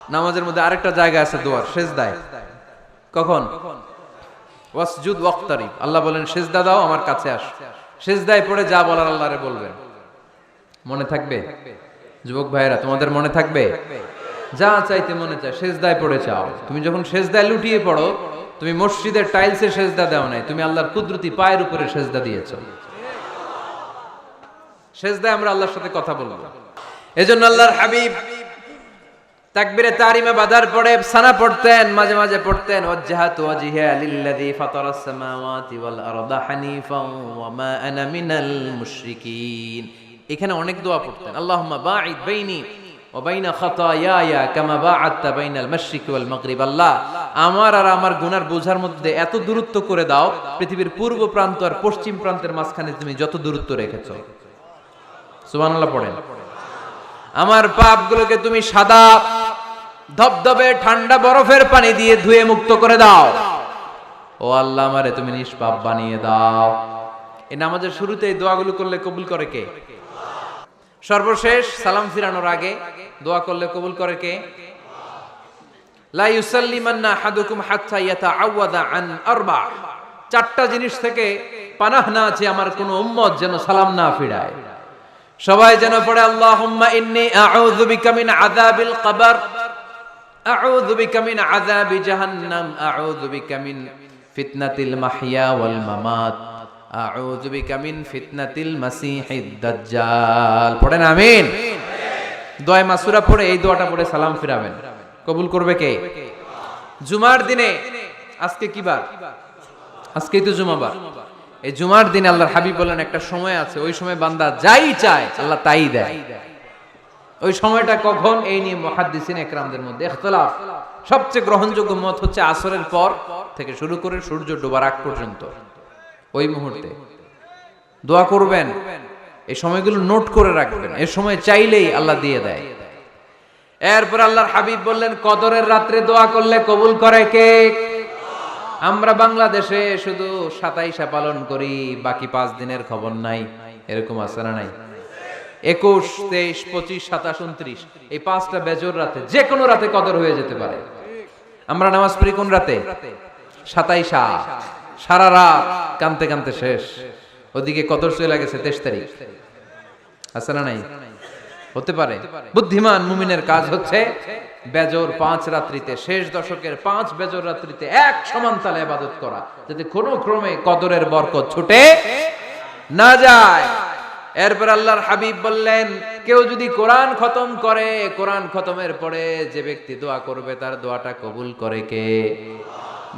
নামাজের মধ্যে আরেকটা জায়গা আছে দোয়ার, সেজদায়। কখন? ওয়াসজুদ ওয়াক্তারিব, আল্লাহ বলেন সেজদা দাও, আমার কাছে আস। সেজদায় পড়ে যা বলার আল্লাহরে বলবেন। মনে থাকবে যুবক ভাইয়েরা? তোমাদের মনে থাকবে? যা চাইতে মনে চায় সেজদায় পড়ে চাও। তুমি যখন সেজদায় লুটিয়ে পড়ো, তুমি মসজিদের টাইলসে সেজদা দাও নাই, তুমি আল্লাহর কুদরতি পায়ের উপরে সেজদা দিয়েছো। সেজদায় আমরা আল্লাহর সাথে কথা বলবো। এজন্য আল্লাহর হাবিব তাকবীরে তাহরিমা বাঁধার পরে সানা পড়তেন, মাঝে মাঝে পড়তেন ওয়াজহাতু ওয়াজহিয়া লিল্লাযী ফাতারাস সামাওয়াতি ওয়াল আরদা হানিফান ওয়া মা আনা মিনাল মুশরিকিন। এখানে অনেক দোয়া পড়তেন। আল্লাহুম্মা বাঈদ বাইনি ওয়া বাইনা খাতায়ায়া কামা বাআদতা বাইনাল মাশরিকি ওয়াল মাগরিব। আল্লাহ, আমার আর আমার গুনার বোঝার মধ্যে এত দূরত্ব করে দাও, পৃথিবীর পূর্ব প্রান্ত আর পশ্চিম প্রান্তের মাঝখানে তুমি যত দূরত্ব রেখেছো। সুবহানাল্লাহ পড়েন। আমার পাপগুলোকে তুমি সাদা ধবধবে ঠান্ডা বরফের পানি দিয়ে ধুয়ে মুক্ত করে দাও। ও আল্লাহ, আমারে তুমি নিষ্পাপ বানিয়ে দাও। এই নামাজের শুরুতে এই দোয়াগুলো করলে কবুল করে কে? সর্বশেষ সালাম ফিরানোর আগে দোয়া করলে কবুল করে কে? লা ইউসাল্লিমান্না আহাদুকুম হাত্তা ইয়াতাআওয়াযা আন আরবা। চারটা জিনিস থেকে পানাহ না আছে আমার কোন উম্মত যেন সালাম না ফিরায়। সবাই যেন পড়ে আল্লাহুম্মা ইন্নী আউযু বিকা মিন আযাবিল কবর, আউযু বিকা মিন আযাবি জাহান্নাম, আউযু বিকা মিন ফিতনাতিল মাহইয়া ওয়াল মামাত, আউযু বিকা মিন ফিতনাতিল মাসিহিদ দাজ্জাল। পড়েন আমিন। দোয়া মাসুরা পড়ে এই দোয়াটা পড়ে সালাম ফিরাবেন। কবুল করবে কে? জুমার দিনে, আজকে কি বার? আজকেই তো জুমাবার। এই জুমার দিনে আল্লাহর হাবিব বলেন একটা সময় আছে, ওই সময় বান্দা যাই চায় আল্লাহ তাই দেয়। ওই সময়টা কখন? এই নিয়ে মুহাদ্দিসিন ইকরামদের মধ্যে ইখতিলাফ। সবচেয়ে গ্রহণযোগ্য মত হচ্ছে আসরের পর থেকে শুরু করে সূর্য ডোবার আগ পর্যন্ত ওই মুহূর্তে দোয়া করবেন। এই সময়গুলো নোট করে রাখবেন, এই সময় চাইলেই আল্লাহ দিয়ে দেয়। এরপর আল্লাহর হাবিব বললেন কদরের রাত্রে দোয়া করলে কবুল করে কে? আমরা বাংলাদেশে শুধু 27 পালন করি, বাকি 5 দিনের খবর নাই। এরকম আছে না নাই? 21, 23, 25, 27, 29 এই 5টা বেজর রাতে, যে কোনো রাতে কদর হয়ে যেতে পারে। আমরা নামাজ পড়ি কোন রাতে? 27। সারা রাত কানতে কানতে শেষ, ওদিকে কদর চলে গেছে 23 তারিখ। আছে না নাই? হতে পারে। বুদ্ধিমান মুমিনের কাজ হচ্ছে বেজর 5 রাত্রিতে, শেষ দশকের 5 বেজর রাত্রিতে এক সমান তালে ইবাদত করা, যাতে কোনো ক্রমে কদরের বরকত ছুটে না যায়। এরপর আল্লাহর হাবিব বললেন কেউ যদি কোরআন খতম করে, কোরআন খতমের পরে যে ব্যক্তি দোয়া করবে তার দোয়াটা কবুল করে কে?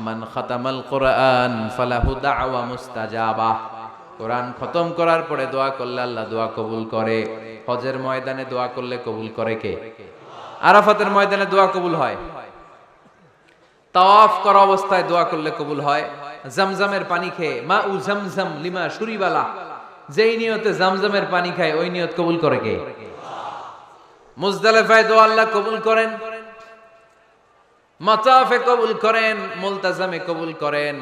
মান খাতামাল কোরআন ফালাহু দাওয়া মুস্তাজাবা। কোরআন খতম করার পরে দোয়া করলে আল্লাহ দোয়া কবুল করে। হজের ময়দানে দোয়া করলে কবুল করে কে? আরাফাতের ময়দানে দোয়া কবুল হয়। তাওয়াফ করা অবস্থায় দোয়া করলে কবুল হয়। জামজামের পানি খেয়ে মা উ জামজাম লিমা শুরিবালা, যেই নিয়তে জামজামের পানি খায় ওই নিয়ত কবুল করে কে? মুজদালিফায় দোয়া আল্লাহ কবুল করেন, মাতাফে কবুল করেন, মুলতাজামে কবুল করেন।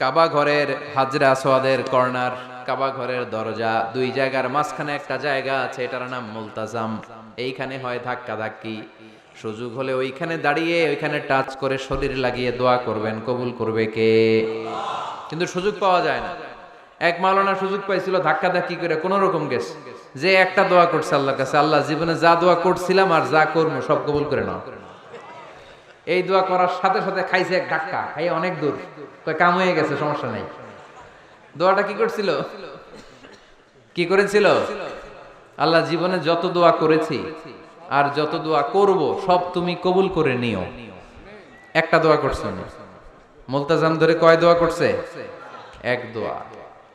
কাবা ঘরের হাজরে আসওয়াদের কর্নার, কাবা ঘরের দরজা, দুই জায়গার মাঝখানে একটা জায়গা আছে, এটার নাম মুলতাজাম। এইখানে হয় ধাক্কা ধাক্কি। সুযোগ হলে ওইখানে দাঁড়িয়ে ওইখানে টাচ করে শরীর লাগিয়ে দোয়া করবেন, কবুল করবে কে? কিন্তু সুযোগ পাওয়া যায় না। এক মাওলানা সুযোগ পাইছিল ধাক্কা ধাক্কি করে কোন রকম গেছে, যে একটা দোয়া করছে আল্লাহর কাছে, আল্লাহ জীবনে যা দোয়া করছিলাম আর যা করবো সব কবুল করে নাও। এই দোয়া করার সাথে সাথে খাইছে এক ধাক্কা, খাইয়ে অনেক দূর, কাম হয়ে গেছে, সমস্যা নাই। দোয়াটা কি করছিল? কি করেছিল? আল্লাহ জীবনে যত দোয়া করেছি আর যত দোয়া করব সব তুমি কবুল করে নিও। একটা দোয়া করছে না। মুলতাজাম ধরে কয় দোয়া করছে? এক দোয়া।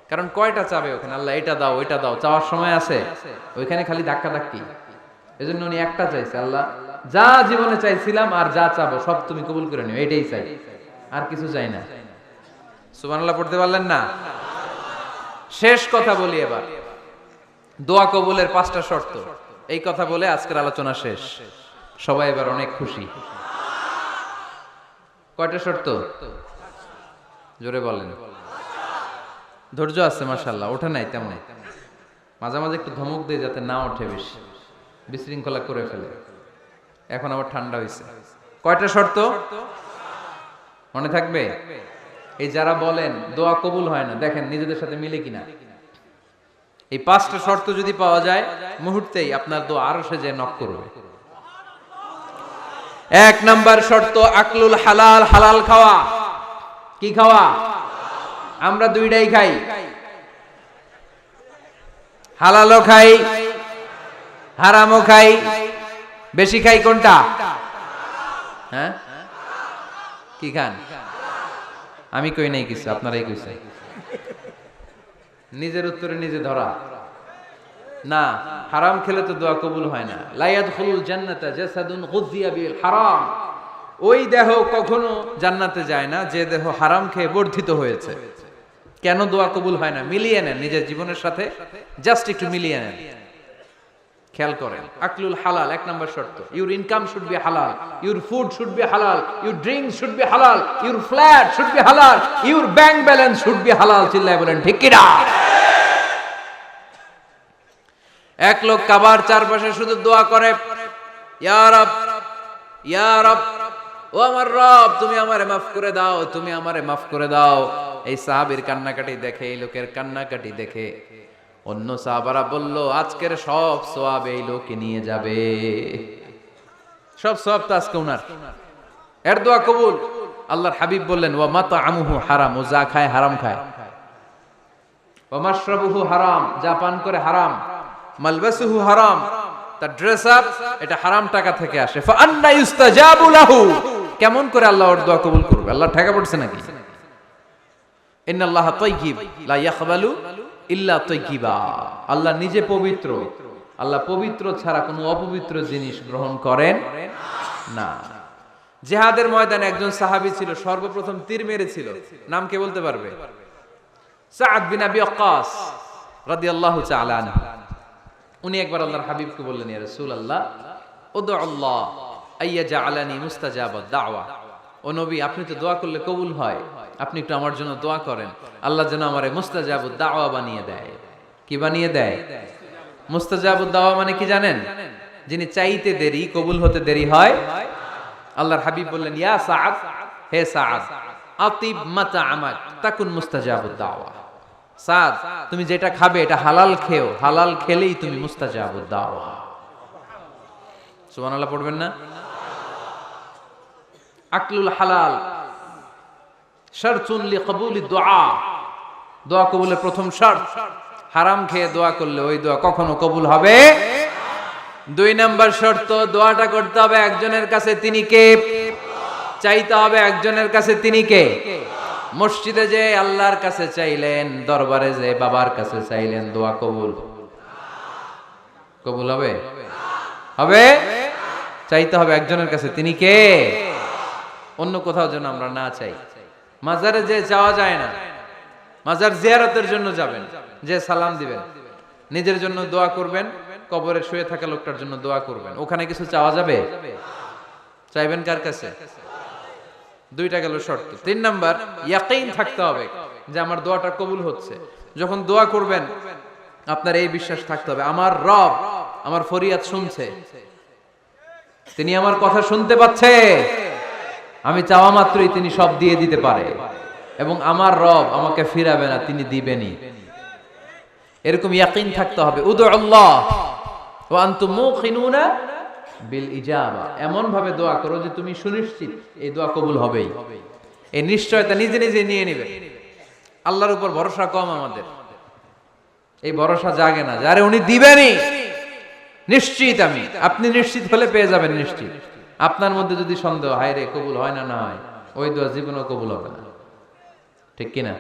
কারণ কয়টা চাবে ওখানে? আল্লাহ এটা দাও ওইটা দাও, চাওয়ার সময় আছে? ওইখানে খালি ধাক্কা ধাক্কি। এজন্য উনি একটা চাইছে, আল্লাহ যা জীবনে চাইছিলাম আর যা চাবো সব তুমি কবুল করে নিও, এটাই চাই, আর কিছু চাই না। সুবহানাল্লাহ পড়তে পারলেন না? শেষ কথা বলি এবার, দোয়া কবুলের 5টা শর্ত। এই কথা বলে আজকের আলোচনা শেষ। সবাই এবার অনেক খুশি। কয়টা শর্ত? জোরে বলেন। ধৈর্য আছে মাশাআল্লাহ, ওঠে নাই তেমন। মাঝে মাঝে একটু ধমক দেয় যাতে না ওঠে, বেশি বিশৃঙ্খলা করে ফেলে। এখন আবার ঠান্ডা হয়েছে। কয়টা শর্ত মনে থাকবে? এই যারা বলেন দোয়া কবুল হয় না, দেখেন নিজেদের সাথে মিলে কিনা। এই 5টা শর্ত যদি পাওয়া যায়, মুহূর্তেই আপনার দোয়া আরশে যে নক করবে। 1 নাম্বার শর্ত আকলুল হালাল, হালাল খাওয়া। কি খাওয়া? আমরা দুইটাই খাই, হালালও খাই হারামও খাই। বেশি খাই কোনটা? হ্যাঁ, কি খান? আমি কই নাই কিছু, আপনারাই কইছেন। নিজের উত্তরে নিজে ধরা না। হারাম খেলে তো দোয়া কবুল হয় না। লা ইয়াদখুলুল জান্নাতা জাসাদুন গুযিয়া বিল হারাম। ওই দেহ কখনো জান্নাতে যায় না যে দেহ হারাম খেয়ে বর্ধিত হয়েছে। কেন দোয়া কবুল হয় না? মিলিয়ে নেন নিজের জীবনের সাথে, জাস্ট একটু মিলিয়ে নেন, খেয়াল করেন। আকলুল হালাল 1 নাম্বার শর্ত। ইউর ইনকাম শুড বি হালাল, ইউর ফুড শুড বি হালাল, ইউর ড্রিঙ্ক শুড বি হালাল, ইউর ফ্ল্যাট শুড বি হালাল, your bank balance should be হালাল। চিল্লায় বলেন ঠিক কি না? এক লোক কাবার চারপাশে শুধু দোয়া করে, ইয়া রব, ইয়া রব, ও আমার রব, তুমি আমারে মাফ করে দাও, তুমি আমারে মাফ করে দাও। এই সাহাবীর কান্নাকাটি দেখে, এই লোকের কান্নাকাটি দেখে অন্য সাহাবারা বলল, আজকের সব সওয়াব এই লোকে নিয়ে যাবে। সব সওয়াব তো আজকে উনার। এর দোয়া কবুল। আল্লাহর হাবিব বললেন, ওয়া মাতআমুহু হারাম, ও যা খায় হারাম খায়। ওয়া মাশরাবুহু হারাম, যা পান করে হারাম। মালবাসুহু হারাম, তার ড্রেস আপ এটা হারাম টাকা থেকে আসে। ফা আন্না ইউস্তাজাবু লাহু, কেমন করে আল্লাহ ওর দোয়া কবুল করবে? আল্লাহ ঠেকা পড়ছে নাকি? ইন্নাল্লাহা তাইয়্যিব লা ইয়াকবালু ইল্লা তাইয়্যিবা। আল্লাহ নিজে পবিত্র, আল্লাহ পবিত্র ছাড়া কোনো অপবিত্র জিনিস গ্রহণ করেন না। জিহাদের ময়দানে একজন সাহাবী ছিল, সর্বপ্রথম তীর মেরেছিল। নাম কে বলতে পারবে? সাআদ বিন আবি ওয়াক্কাস রাদিয়াল্লাহু তাআলা আনহু। উনি একবার আল্লাহর হাবিবকে বললেন, ইয়া রাসূলুল্লাহ, উদউ আল্লাহ আইয়াজআলানি মুস্তাজাবাদ দাওয়া। ও নবী, আপনি তো দোয়া করলে কবুল হয়, আপনি একটু আমার জন্য দোয়া করেন, আল্লাহ যেন আমারে মুস্তাজাবুদ দাওয়া বানিয়ে দেয়। কি বানিয়ে দেয়? মুস্তাজাবুদ দাওয়া মানে কি জানেন? যিনি চাইতে দেরি, কবুল হতে দেরি হয়। আল্লাহর হাবিব বললেন, ইয়া সাআদ, হে সাআদ, আতিব মাতআমাক তাকুন মুস্তাজাবুদ দাওয়া। সাদ, তুমি যেটা খাবে এটা হালাল খেও, হালাল খেলেই তুমি মুস্তাজাবুদ দাওয়া। সুবহানাল্লাহ পড়বেন না? আকলুল হালাল শারতুন লিকবুলিদ দুআ, দোয়া কবুলের প্রথম শর্ত। হারাম খেয়ে দোয়া করলে ওই দোয়া কখনো কবুল হবে। 2 নাম্বার শর্ত, দোয়াটা করতে হবে একজনের কাছে, তিনি কে? চাইতে হবে একজনের কাছে, তিনি কে? মসজিদে যে আল্লাহর কাছে চাইলেন, দরবারে যে বাবার কাছে চাইলেন, দোয়া কবুল কবুল হবে? হবে? চাইতে হবে একজনের কাছে, তিনি কে? অন্য কোথাও যেন আমরা না চাই। মাজারে যে যাওয়া যায় না, মাজার জিয়ারতের জন্য যাবেন, যে সালাম দিবেন, নিজের জন্য দোয়া করবেন, কবরে শুয়ে থাকা লোকটার জন্য দোয়া করবেন। ওখানে কিছু চাওয়া যাবে? চাইবেন কার কাছে? 2টা গেল শর্ত। 3 নাম্বার, ইয়াকিন থাকতে হবে যে আমার দোয়াটা কবুল হচ্ছে। যখন দোয়া করবেন আপনার এই বিশ্বাস থাকতে হবে, আমার রব আমার ফরিয়াদ শুনছে, তিনি আমার কথা শুনতে পাচ্ছে, আমি চাওয়া মাত্রই তিনি সব দিয়ে দিতে পারে, এবং আমার রব আমাকে ফিরাবে না, তিনি দিবেনই। এরকম ইয়াকিন থাকতে হবে। উদু আল্লাহ ওয়া আনতুম মুকিনুনা বিল ইজাবা, এমন ভাবে দোয়া করো যে তুমি সুনিশ্চিত এই দোয়া কবুল হবেই। এই নিশ্চয়তা নিজে নিজে নিয়ে নেবে। আল্লাহর উপর ভরসা কম আমাদের, এই ভরসা জাগে না যারে উনি দিবেনই, নিশ্চিত আমি। আপনি নিশ্চিত হলে পেয়ে যাবেন নিশ্চিত। আপনার মধ্যে যদি সন্দেহ, হায় রে কবুল হয় না, না হয়, ওই দোয়া জীবনেও কবুল হবে না। ঠিক কিনা?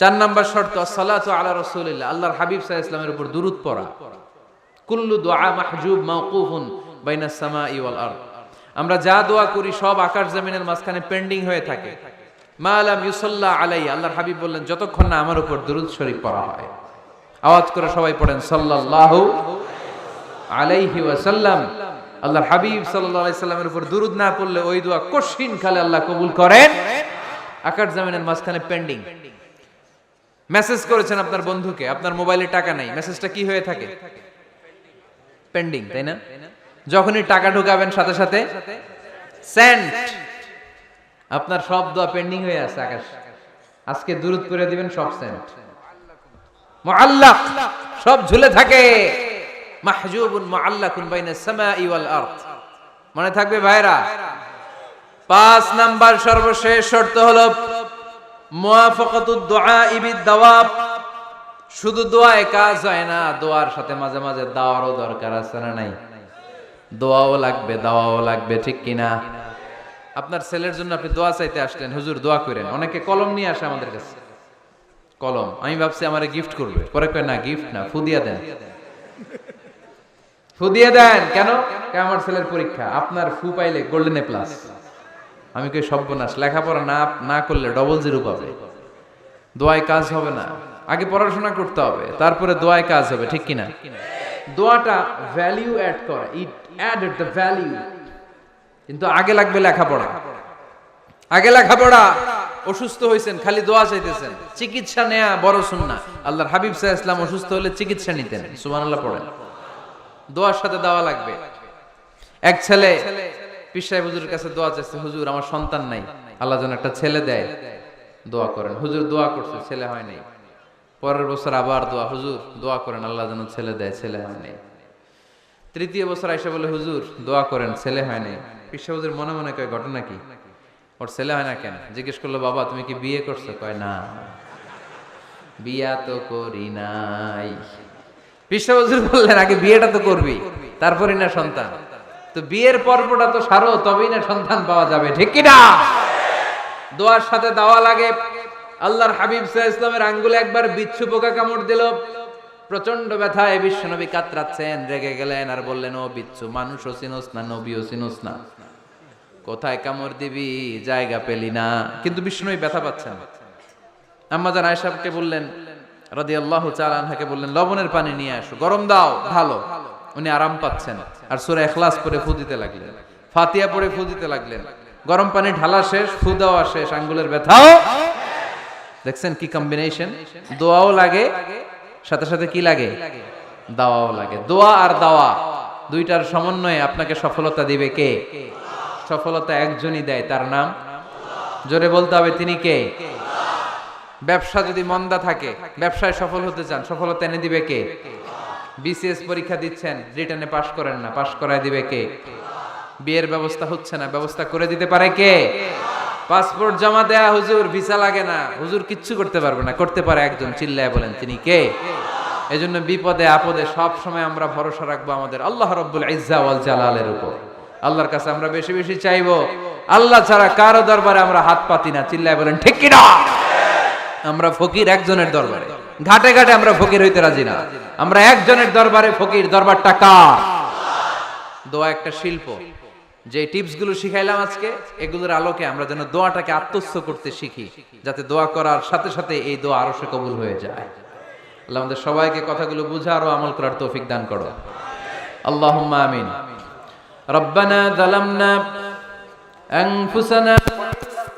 4 নাম্বার শর্ত, আসসালাতু আলা রাসূলিল্লাহ, আল্লাহর হাবিব সাল্লাল্লাহু আলাইহি ওয়াসাল্লামের উপর দুরূদ পড়া। কুল্লু দুআ মাহজুব মাওকুফুন বাইনাস সামাই ওয়াল আরদ, আমরা যা দোয়া করি সব আকাশ জমিনের মাঝখানে পেন্ডিং হয়ে থাকে। মা লাম ইউসাল্লা আলাইহি, আল্লাহর হাবিব বললেন যতক্ষণ না আমার উপর দুরূদ শরীফ পড়া হয়। আওয়াজ করে সবাই পড়েন সাল্লাল্লাহু আলাইহি ওয়াসাল্লাম। আল্লাহর হাবিব সাল্লাল্লাহু আলাইহি সাল্লামের উপর দুরূদ না পড়লে ওই দোয়া কঠিন কালে আল্লাহ কবুল করেন। আকাশ জমিনের মাঝখানে পেন্ডিং। মেসেজ করেছেন আপনার বন্ধুকে, আপনার মোবাইলে টাকা নাই, মেসেজটা কি হয়ে থাকে? পেন্ডিং, তাই না? যখনই টাকা ঢুকাবেন সাথে সাথে সেন্ট, আপনার সব দোয়া পেন্ডিং হয়ে আছে আকাশ। আজকে দুরূদ করে দিবেন, সব সেন্ট মুআল্লাক, সব ঝুলে থাকে। মাহজুবুন মুআল্লাকুন বাইনাস সামাই ওয়াল আরদ। মনে থাকবে ভাইরা। 5 নাম্বার সর্বশেষ শর্ত হলো মুওয়াফাকাতুদ দুআই বিদ-দাওয়াব। শুধু দোয়ায় কাজ হয় না, দোয়ার সাথে মাঝে মাঝে দাওয়ারও দরকার আছে না নাই? দোয়াও লাগবে, দাওয়াও লাগবে, ঠিক কিনা? আপনার ছেলের জন্য আপনি দোয়া চাইতে আসলেন, হুজুর দোয়া করেন। অনেকে কলম নিয়ে আসে আমাদের কাছে, কলম। আমি ভাবছি আমারে গিফট করবে, পরে কয় না, গিফট না, ফু দিয়া দেন। ফু দিয়ে দেন কেন? আমার ছেলের পরীক্ষা, আপনার ফু পাইলে গোল্ডেন এ প্লাস। আমি কই সর্বনাশ, লেখাপড়া না করলে ডবল জিরো পাবে, দোয়ায় কাজ হবে না। আগে পড়াশোনা করতে হবে, তারপরে দোয়ায় কাজ হবে, ঠিক কিনা? দোয়াটা ভ্যালু অ্যাড করে, ইট অ্যাডেড দ্য ভ্যালু। কিন্তু আগে লাগবে লেখাপড়া, আগে লেখাপড়া। অসুস্থ হয়েছেন, খালি দোয়া চাইতেছেন। চিকিৎসা নেয়া বড় সুন্নাহ। আল্লাহর হাবিব সাল্লাল্লাহু আলাইহি ওয়াসাল্লাম অসুস্থ হলে চিকিৎসা নিতেন। সুবহানাল্লাহ পড়েন। দোয়ার সাথে দাওয়া লাগবে। এক ছেলে পীর সাহেব হুজুরের কাছে দোয়া চাইছে, হুজুর আমার সন্তান নাই, আল্লাহ যেন একটা ছেলে দেয়, দোয়া করেন। হুজুর দোয়া করছে, ছেলে হয় নাই। পরের বছর আবার দোয়া, হুজুর দোয়া করেন আল্লাহ যেন ছেলে দেয়, ছেলে হয় নাই। তৃতীয় বছর আইসা বলে, হুজুর দোয়া করেন, ছেলে হয় নাই। পীর সাহেব হুজুর মনে মনে কয়, ঘটনা কি? ওর ছেলে হয় না কেন? জিজ্ঞেস করলো, বাবা তুমি কি বিয়ে করছো? কয় না, বিয়া তো করি নাই। পীর সাহেব হুজুর বললেন, আগে বিয়েটা তো করবি, তারপরই না সন্তান। তো বিয়ের পর্বটা তো সারো, তবেই না সন্তান পাওয়া যাবে, ঠিক কিনা? দোয়ার সাথে দাওয়া লাগে। আল্লাহর হাবিব সাল্লাল্লাহু আলাইহি ওয়াসাল্লামের আঙ্গুলে একবার বিচ্ছু পোকা কামড় দিল। প্রচন্ড ব্যথায় বিশ্বনবী কাতরাচ্ছেন, রেগে গেলেন আর বললেন, ও বিচ্ছু, মানুষও চিনোস না, নবীও চিনোস না, কোথায় কামড় দিবি, জায়গা পেলি না। কিন্তু বিশ্বনবী ব্যথা পাচ্ছেন। আম্মা জান আয়েশাকে বললেন রাদিয়াল্লাহু তাআলা আনহাকে বললেন, লবণের পানি নিয়ে আসো, গরম দাও, ঢালো। উনি আরাম পাচ্ছেন। আর সূরা ইখলাস পড়ে ফু দিতে লাগলেন, ফাতিহা পড়ে ফু দিতে লাগলেন। গরম পানি ঢালা শেষ, ফু দেওয়া শেষ, আঙ্গুলের ব্যথাও। দেখছেন কি কম্বিনেশন? দোয়াও লাগে, সাথে সাথে কি লাগে? দাওয়াও লাগে। দোয়া আর দাওয়া দুইটার সমন্বয়ে আপনাকে সফলতা দিবে কে? সফলতা একজনই দেয়, তার নাম, জোরে বলতে হবে, তিনি কে? ব্যবসা যদি মন্দা থাকে, ব্যবসায় সফল হতে চান, সফলতা এনে দিবে কে? বিসিএস পরীক্ষা দিচ্ছেন, রিটেনে পাশ করেন না, পাশ করায় দিবে কে? বিয়ের ব্যবস্থা হচ্ছে না, ব্যবস্থা করে দিতে পারে কে? পাসপোর্ট জমা দেয়া, হুজুর ভিসা লাগে না, হুজুর কিচ্ছু করতে পারবে না, করতে পারে একজন, চিল্লায় বলেন তিনি কে? এজন্য বিপদে আপদে সব সময় আমরা ভরসা রাখবো আমাদের আল্লাহ রাব্বুল ইজ্জা ওয়াল জালালের উপর। আল্লাহর কাছে আমরা বেশি বেশি চাইবো। আল্লাহ ছাড়া কারো দরবারে আমরা হাত পাতি না, চিল্লায় বলেন ঠিক কিনা? আমরা ফকির একজনের দরবারে, ঘাটে ঘাটে আমরা ফকির হইতে রাজি না, আমরা একজনের দরবারে ফকির। দরবারটা কার? দোয়া একটা শিল্প। যে টিপস গুলো শিখাইলাম আজকে, এগুলোর আলোকে আমরা যেন দোয়াটাকে আত্মস্থ করতে শিখি, যাতে দোয়া করার সাথে সাথে এই দোয়া আরো সে কবুল হয়ে যায়। আল্লাহ আমাদের সবাইকে কথাগুলো বুঝার ও আমল করার তৌফিক দান করো। আল্লাহুম্মা আমিন। রব্বানা যালামনা আনফুসানা